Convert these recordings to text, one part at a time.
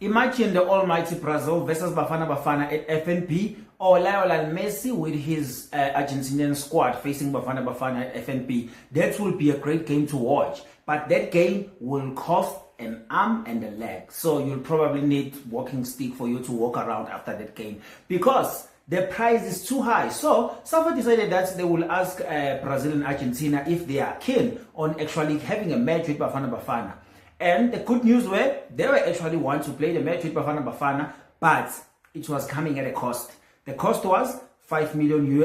Imagine the almighty Brazil versus Bafana Bafana at FNB, or Lionel Messi with his Argentinian squad facing Bafana Bafana at FNB. That will be a great game to watch, but that game will cost an arm and a leg. So you'll probably need walking stick for you to walk around after that game, because the price is too high. So SAFA decided that they will ask Brazil and Argentina if they are keen on actually having a match with Bafana Bafana. And the good news were they were actually want to play the match with Bafana Bafana, but it was coming at a cost. The cost was $5 million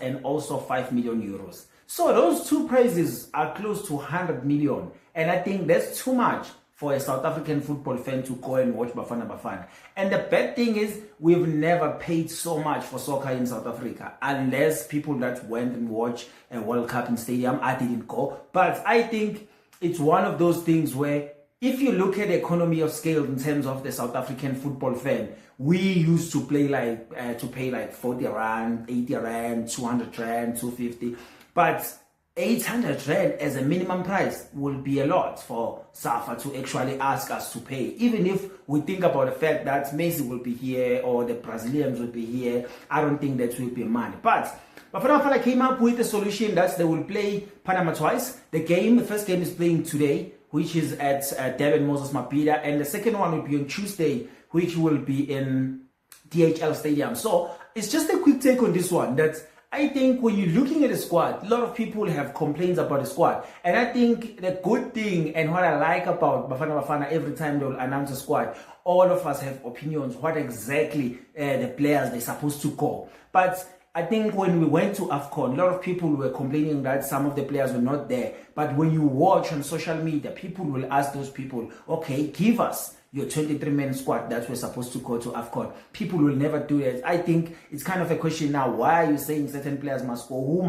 and also 5 million euros. So those two prices are close to 100 million. And I think that's too much for a South African football fan to go and watch Bafana Bafana. And the bad thing is we've never paid so much for soccer in South Africa, unless people that went and watched a World Cup in stadium. I didn't go. But I think it's one of those things where if you look at the economy of scale in terms of the South African football fan, we used to play pay like 40 rand, 80 rand, 200 rand, 250. But 800 rand as a minimum price will be a lot for SAFA to actually ask us to pay. Even if we think about the fact that Messi will be here or the Brazilians will be here, I don't think that will be money. But Bafana Bafana came up with a solution that they will play Panama twice. The first game is playing today, which is at Durban Moses Mabhida, and the second one will be on Tuesday, which will be in DHL Stadium. So it's just a quick take on this one, that I think when you're looking at the squad, a lot of people have complaints about the squad. And I think the good thing and what I like about Bafana Bafana, every time they'll announce a squad, all of us have opinions what exactly the players they're supposed to go. But I think when we went to AFCON, a lot of people were complaining that some of the players were not there. But when you watch on social media, people will ask those people, okay, give us your 23-man squad that we're supposed to go to AFCON. People will never do that. I think it's kind of a question now, why are you saying certain players must go? Who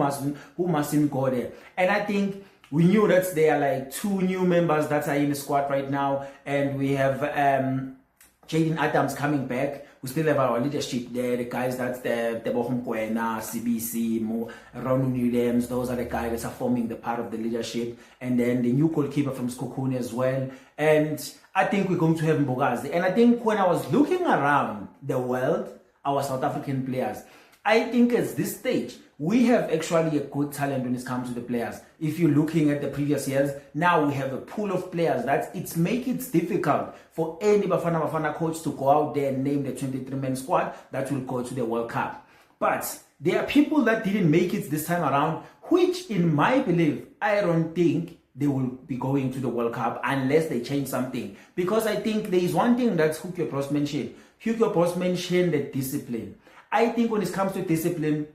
mustn't go there? And I think we knew that there are like 2 new members that are in the squad right now, and we have Jaden Adams coming back. We still have our leadership there, the guys that's the Tebogo Mokoena, CBC, Ron Williams. Those are the guys that are forming the part of the leadership. And then the new goalkeeper from Skokune as well. And I think we're going to have Mbogazi. And I think when I was looking around the world, our South African players, I think at this stage, we have actually a good talent when it comes to the players. If you're looking at the previous years, now we have a pool of players that it makes it difficult for any Bafana Bafana coach to go out there and name the 23-man squad that will go to the World Cup. But there are people that didn't make it this time around, which in my belief, I don't think they will be going to the World Cup unless they change something. Because I think there is one thing that Hugo Broos mentioned. Hugo Broos mentioned the discipline. I think when it comes to discipline,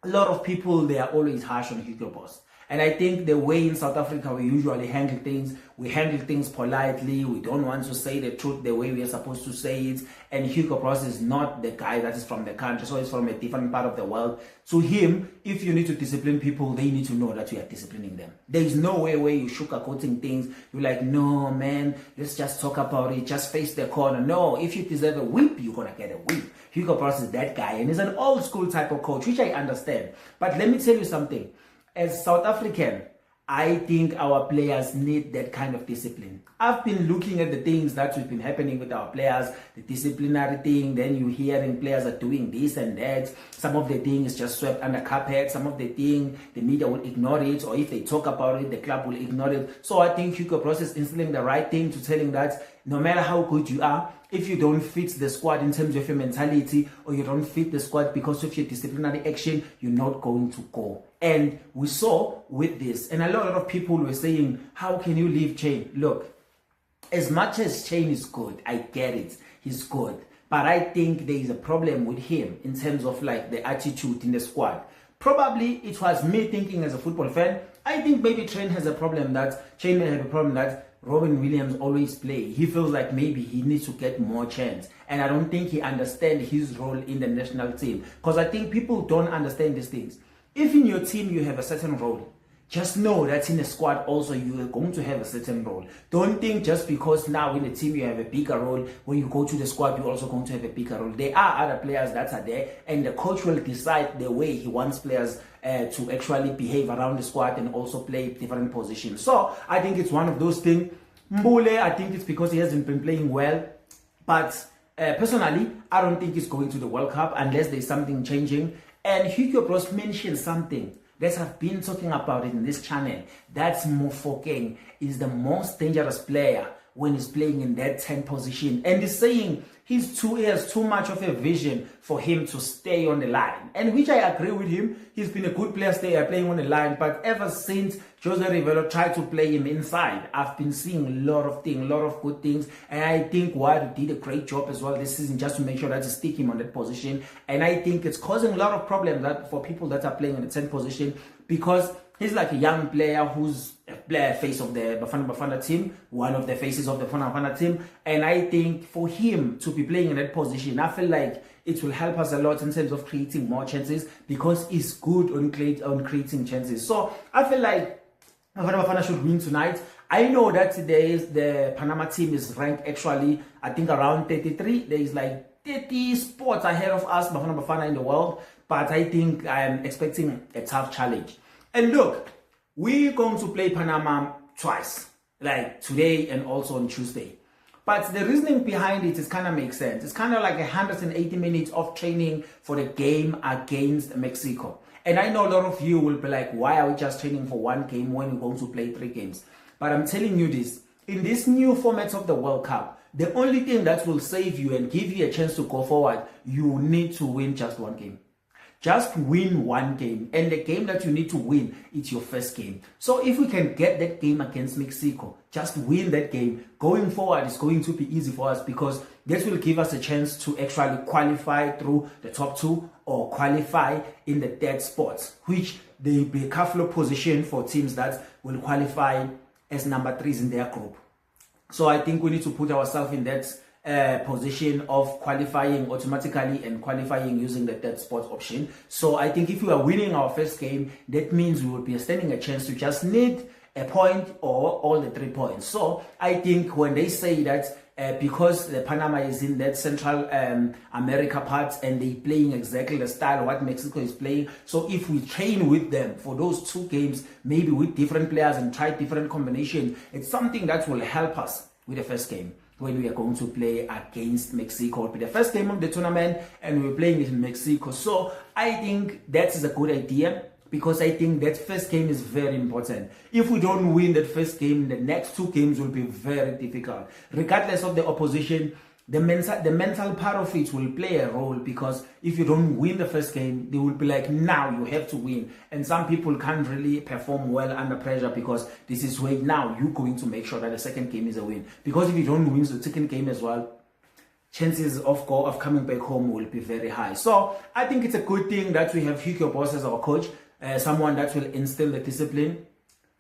a lot of people, they are always harsh on Hugo Broos. And I think the way in South Africa we usually handle things, we handle things politely. We don't want to say the truth the way we are supposed to say it. And Hugo Broos is not the guy that is from the country, so he's from a different part of the world. To him, if you need to discipline people, they need to know that you are disciplining them. There is no way where you sugarcoating things. You're like, no, man, let's just talk about it. Just face the corner. No, if you deserve a whip, you're going to get a whip. Hugo Broos is that guy, and he's an old school type of coach, which I understand. But let me tell you something. As South African, I think our players need that kind of discipline. I've been looking at the things that have been happening with our players, the disciplinary thing, then you hearing players are doing this and that. Some of the things just swept under carpet. Some of the thing, the media will ignore it, or if they talk about it, the club will ignore it. So I think Hugo Broos is instilling the right thing to telling that no matter how good you are, if you don't fit the squad in terms of your mentality, or you don't fit the squad because of your disciplinary action, you're not going to go. And we saw with this, and a lot of people were saying, how can you leave Chain? Look, as much as Chain is good, I get it, he's good. But I think there is a problem with him in terms of like the attitude in the squad. Probably it was me thinking as a football fan, I think maybe Chain may have a problem that Robin Williams always play. He feels like maybe he needs to get more chance. And I don't think he understands his role in the national team. Because I think people don't understand these things. If in your team you have a certain role, just know that in a squad also you are going to have a certain role. Don't think just because now in the team you have a bigger role, when you go to the squad you're also going to have a bigger role. There are other players that are there, and the coach will decide the way he wants players to actually behave around the squad and also play different positions. So I think it's one of those things. Mbule, I think it's because he hasn't been playing well. But personally, I don't think he's going to the World Cup unless there's something changing. And Hugo Bros mentioned something that I've been talking about it in this channel. That's Mofokeng is the most dangerous player when he's playing in that 10 position. And he's saying he has too much of a vision for him to stay on the line. And which I agree with him. He's been a good player playing on the line. But ever since Jose Rivello tried to play him inside, I've been seeing a lot of things, a lot of good things. And I think Wadu did a great job as well this season just to make sure that to stick him on that position. And I think it's causing a lot of problems for people that are playing in the 10 position, because he's like a young player who's a face of the Bafana team, one of the faces of the Bafana team. And I think for him to be playing in that position, I feel like it will help us a lot in terms of creating more chances, because he's good on creating chances. So I feel like Bafana should win tonight. I know that the Panama team is ranked actually, I think around 33. There is like 30 spots ahead of us, Bafana in the world. But I think I'm expecting a tough challenge. And look, we're going to play Panama twice, like today and also on Tuesday. But the reasoning behind it is kind of makes sense. It's kind of like 180 minutes of training for the game against Mexico. And I know a lot of you will be like, why are we just training for one game when we're going to play 3 games? But I'm telling you this, in this new format of the World Cup, the only thing that will save you and give you a chance to go forward, you need to win just one game. Just win one game, and the game that you need to win, it's your first game. So if we can get that game against Mexico, just win that game, going forward it's going to be easy for us, because this will give us a chance to actually qualify through the top 2 or qualify in the 3rd spot, which they will be a careful position for teams that will qualify as number 3s in their group. So I think we need to put ourselves in that position of qualifying automatically and qualifying using the 3rd spot option. So I think if we are winning our first game, that means we will be standing a chance to just need a point or all the 3 points. So I think when they say that because the Panama is in that Central America part and they playing exactly the style of what Mexico is playing, so if we train with them for those 2 games, maybe with different players and try different combinations, it's something that will help us with the first game when we are going to play against Mexico. It'll be the first game of the tournament and we're playing it in Mexico. So I think that is a good idea, because I think that first game is very important. If we don't win that first game, the next 2 games will be very difficult. Regardless of the opposition, the mental part of it will play a role, because if you don't win the first game, they will be like, now you have to win. And some people can't really perform well under pressure, because this is where now you're going to make sure that the second game is a win. Because if you don't win the second game as well, chances of coming back home will be very high. So I think it's a good thing that we have Hugo Boss as our coach, someone that will instill the discipline.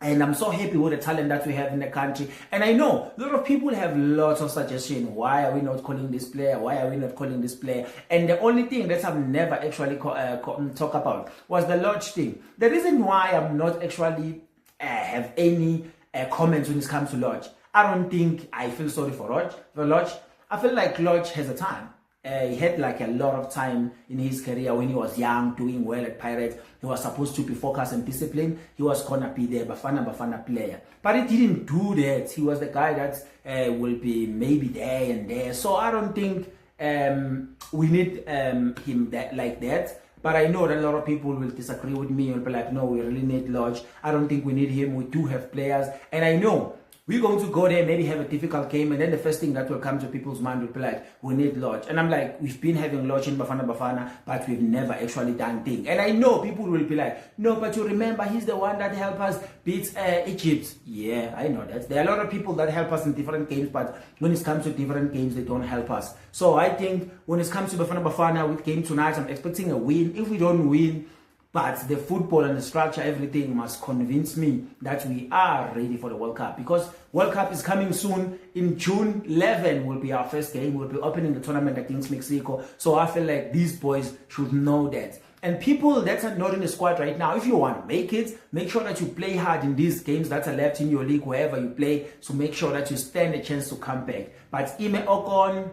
And I'm so happy with the talent that we have in the country. And I know a lot of people have lots of suggestions. Why are we not calling this player? Why are we not calling this player? And the only thing that I've never actually talk about was the Lodge thing. The reason why I'm not actually have any comments when it comes to Lodge, I don't think I feel sorry for Lodge. I feel like Lodge has a time. He had like a lot of time in his career when he was young, doing well at Pirates. He was supposed to be focused and disciplined. He was gonna be the Bafana player, but he didn't do that. He was the guy that will be maybe there and there. So I don't think we need him like that. But I know that a lot of people will disagree with me and be like, no, we really need Lodge. I don't think we need him. We do have players, and I know we're going to go there, maybe have a difficult game, and then the first thing that will come to people's mind will be like, we need Lodge. And I'm like, we've been having Lodge in Bafana, but we've never actually done things. And I know people will be like, no, but you remember, he's the one that helped us beat Egypt. Yeah, I know that. There are a lot of people that help us in different games, but when it comes to different games, they don't help us. So I think when it comes to Bafana with game tonight, I'm expecting a win. If we don't win, but the football and the structure, everything must convince me that we are ready for the World Cup, because World Cup is coming soon. In June 11 will be our first game. We'll be opening the tournament against Mexico. So I feel like these boys should know that. And people that are not in the squad right now, if you want to make it, make sure that you play hard in these games that are left in your league, wherever you play, so make sure that you stand a chance to come back. But Ime Ocon,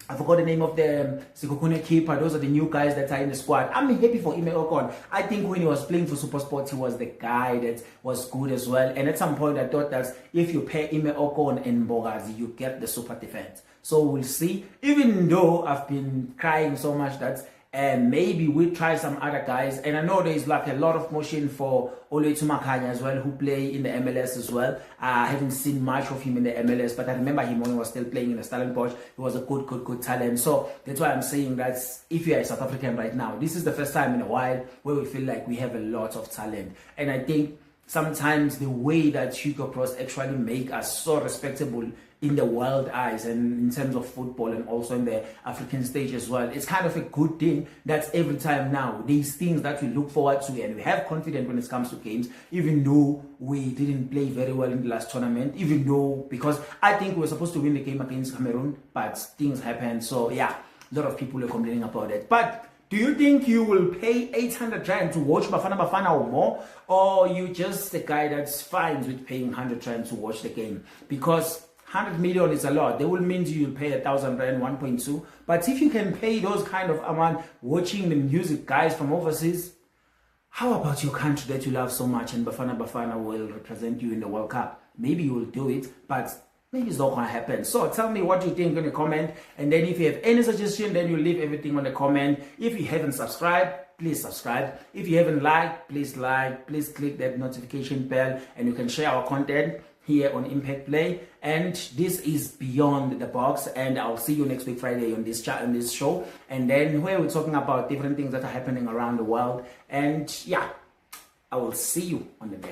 I forgot the name of the Sekhukhune keeper. Those are the new guys that are in the squad. I'm happy for Ime Ocon. I think when he was playing for SuperSport, he was the guy that was good as well. And at some point, I thought that if you pair Ime Ocon and Mbogazi, you get the super defense. So we'll see. Even though I've been crying so much that maybe we'll try some other guys. And I know there's like a lot of motion for Oletu Makanya as well, who play in the MLS as well. I haven't seen much of him in the MLS, but I remember him when he was still playing in the Stellenbosch. He was a good talent. So that's why I'm saying that if you are a South African right now, this is the first time in a while where we feel like we have a lot of talent. And I think sometimes the way that Hugo Broos actually make us so respectable in the world eyes and in terms of football and also in the African stage as well, it's kind of a good thing that every time now these things that we look forward to and we have confidence when it comes to games, even though we didn't play very well in the last tournament, even though, because I think we were supposed to win the game against Cameroon, but things happened. So yeah, a lot of people are complaining about it. But do you think you will pay 800 rand to watch Bafana Bafana or more? Or you just a guy that's fine with paying 100 rand to watch the game? Because 100 million is a lot. They will mean you'll pay 1,000 rand, 1.2. But if you can pay those kind of amount watching the music guys from overseas, how about your country that you love so much and Bafana Bafana will represent you in the World Cup? Maybe you will do it, but maybe it's not going to happen. So tell me what you think in the comment. And then if you have any suggestion, then you leave everything on the comment. If you haven't subscribed, please subscribe. If you haven't liked, please like. Please click that notification bell and you can share our content here on Impact Play. And this is Beyond the Box, and I'll see you next week Friday on this chat, on this show, and then where we're talking about different things that are happening around the world. And yeah, I will see you on the next